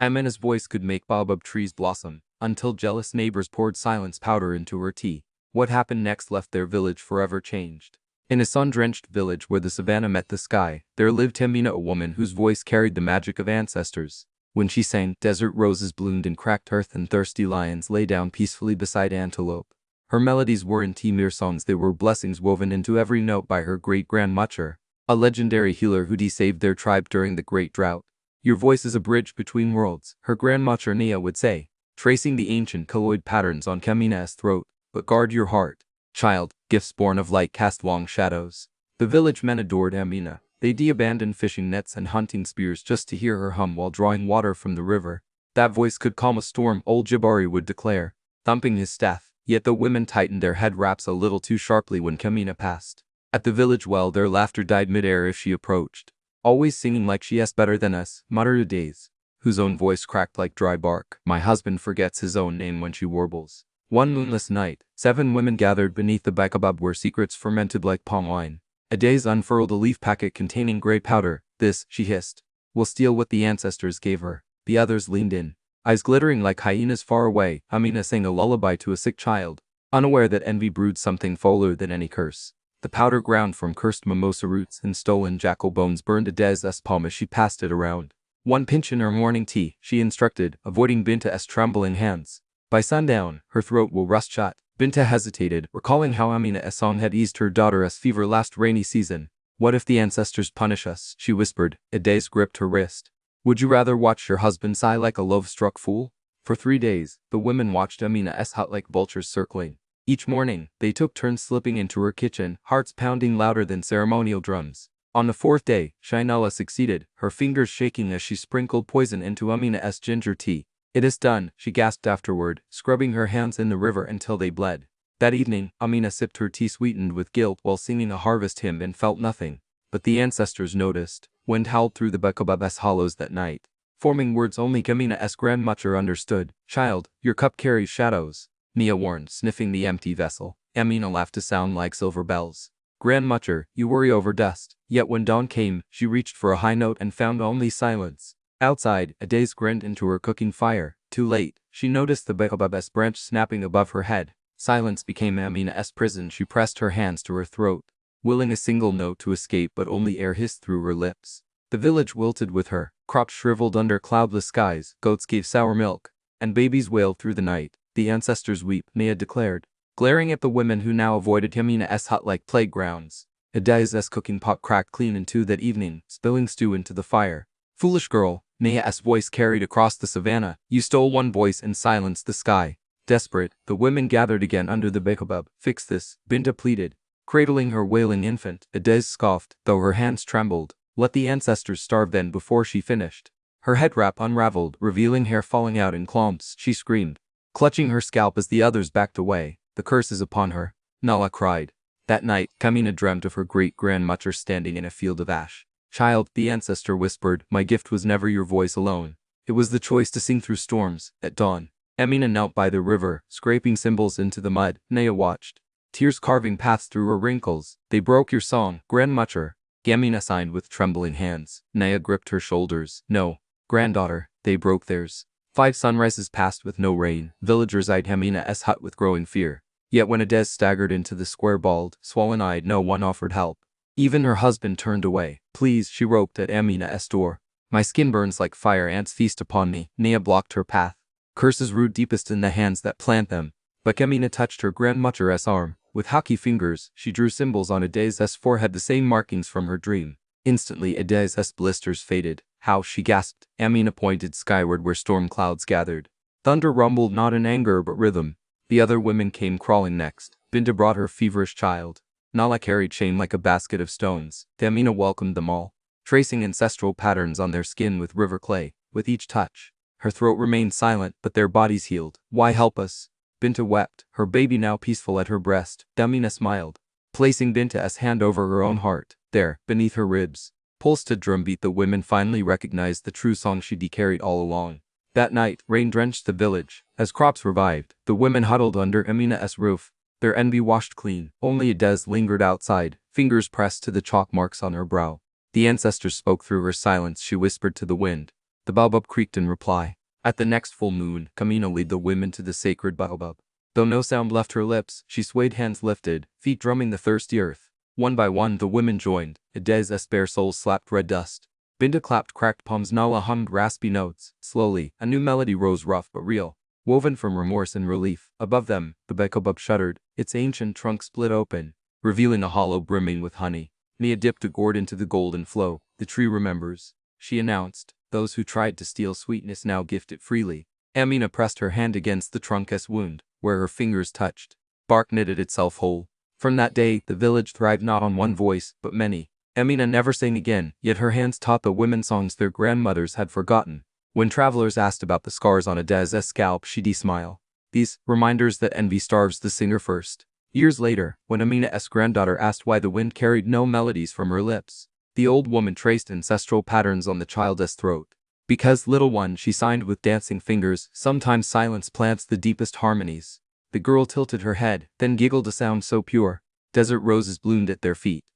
Amina's voice could make baobab trees blossom, until jealous neighbors poured silence powder into her tea. What happened next left their village forever changed. In a sun-drenched village where the savannah met the sky, there lived Amina, a woman whose voice carried the magic of ancestors. When she sang, desert roses bloomed in cracked earth and thirsty lions lay down peacefully beside antelope. Her melodies weren't mere songs, they were blessings woven into every note by her great-grandmother, a legendary healer who saved their tribe during the Great Drought. Your voice is a bridge between worlds, her grandmother Nia would say, tracing the ancient colloid patterns on Amina's throat. But guard your heart, child, gifts born of light cast long shadows. The village men adored Amina. They'd abandon fishing nets and hunting spears just to hear her hum while drawing water from the river. That voice could calm a storm, old Jabari would declare, thumping his staff. Yet the women tightened their head wraps a little too sharply when Amina passed. At the village well, their laughter died midair if she approached. Always singing like she is better than us, muttered Days, whose own voice cracked like dry bark. My husband forgets his own name when she warbles. One moonless night, 7 women gathered beneath the baobab where secrets fermented like palm wine. Days unfurled a leaf packet containing gray powder. This, she hissed, will steal what the ancestors gave her. The others leaned in, eyes glittering like hyenas far away. Amina sang a lullaby to a sick child, unaware that envy brewed something fouler than any curse. The powder ground from cursed mimosa roots and stolen jackal bones burned Adez's palm as she passed it around. One pinch in her morning tea, she instructed, avoiding Binta's trembling hands. By sundown, her throat will rust shut. Binta hesitated, recalling how Amina's song had eased her daughter's fever last rainy season. What if the ancestors punish us? She whispered. Adez gripped her wrist. Would you rather watch your husband sigh like a love-struck fool? For 3 days, the women watched Amina's hut like vultures circling. Each morning, they took turns slipping into her kitchen, hearts pounding louder than ceremonial drums. On the 4th day, Shainala succeeded, her fingers shaking as she sprinkled poison into Amina's ginger tea. It is done, she gasped afterward, scrubbing her hands in the river until they bled. That evening, Amina sipped her tea sweetened with guilt while singing a harvest hymn and felt nothing. But the ancestors noticed. Wind howled through the baobab's hollows that night, forming words only Amina's grandmother understood. Child, your cup carries shadows, Nia warned, sniffing the empty vessel. Amina laughed to sound like silver bells. Grandmother, you worry over dust. Yet when dawn came, she reached for a high note and found only silence. Outside, Adez grinned into her cooking fire. Too late, she noticed the baobab's branch snapping above her head. Silence became Amina's prison. She pressed her hands to her throat, willing a single note to escape, but only air hissed through her lips. The village wilted with her, crops shriveled under cloudless skies, goats gave sour milk, and babies wailed through the night. The ancestors weep, Nia declared, glaring at the women who now avoided Amina's hut like playgrounds. Adez's cooking pot cracked clean in two that evening, spilling stew into the fire. Foolish girl, Nia's voice carried across the savannah. You stole one voice and silenced the sky. Desperate, the women gathered again under the baobab. Fix this, Binta pleaded, cradling her wailing infant. Adez scoffed, though her hands trembled. Let the ancestors starve then. Before she finished, her head wrap unraveled, revealing hair falling out in clumps. She screamed, clutching her scalp as the others backed away. The curse is upon her, Nala cried. That night, Kamina dreamt of her great-grandmother standing in a field of ash. Child, the ancestor whispered, my gift was never your voice alone. It was the choice to sing through storms. At dawn, Amina knelt by the river, scraping cymbals into the mud. Naya watched, tears carving paths through her wrinkles. They broke your song, grandmother. Amina signed with trembling hands. Naya gripped her shoulders. No, granddaughter, they broke theirs. 5 sunrises passed with no rain. Villagers eyed Amina's hut with growing fear. Yet when Adez staggered into the square, bald, swollen-eyed, no one offered help. Even her husband turned away. Please, she roped at Amina's door. My skin burns like fire, ants feast upon me. Nia blocked her path. Curses root deepest in the hands that plant them. But Amina touched her grandmother's arm. With hockey fingers, she drew symbols on Adez's forehead, the same markings from her dream. Instantly, Adez's blisters faded. How, she gasped. Amina pointed skyward where storm clouds gathered. Thunder rumbled not in anger but rhythm. The other women came crawling next. Binta brought her feverish child. Nala carried shame like a basket of stones. Amina welcomed them all, tracing ancestral patterns on their skin with river clay. With each touch, her throat remained silent, but their bodies healed. Why help us? Binta wept, her baby now peaceful at her breast. Amina smiled, placing Binta's hand over her own heart. There, beneath her ribs, pulsed a drumbeat. The women finally recognized the true song she'd carried all along. That night, rain drenched the village. As crops revived, the women huddled under Amina's roof, their envy washed clean. Only Adez lingered outside, fingers pressed to the chalk marks on her brow. The ancestors spoke through her silence. She whispered to the wind, The baobab creaked in reply. At the next full moon, Camino led the women to the sacred baobab. Though no sound left her lips, she swayed, hands lifted, feet drumming the thirsty earth. One by one the women joined. Des bare souls slapped red dust. Binda clapped cracked palms. Nala hummed raspy notes. Slowly, a new melody rose, rough but real, woven from remorse and relief. Above them, the baobab shuddered, its ancient trunk split open, revealing a hollow brimming with honey. Nia dipped a gourd into the golden flow. The tree remembers, she announced. Those who tried to steal sweetness now gift it freely. Amina pressed her hand against the trunk's wound, where her fingers touched. Bark knitted itself whole. From that day, the village thrived not on one voice, but many. Amina never sang again, yet her hands taught the women songs their grandmothers had forgotten. When travelers asked about the scars on Adez's scalp, she'd smile. These reminders that envy starves the singer first. Years later, when Amina's granddaughter asked why the wind carried no melodies from her lips, the old woman traced ancestral patterns on the child's throat. Because, little one, she signed with dancing fingers, sometimes silence plants the deepest harmonies. The girl tilted her head, then giggled a sound so pure. Desert roses bloomed at their feet.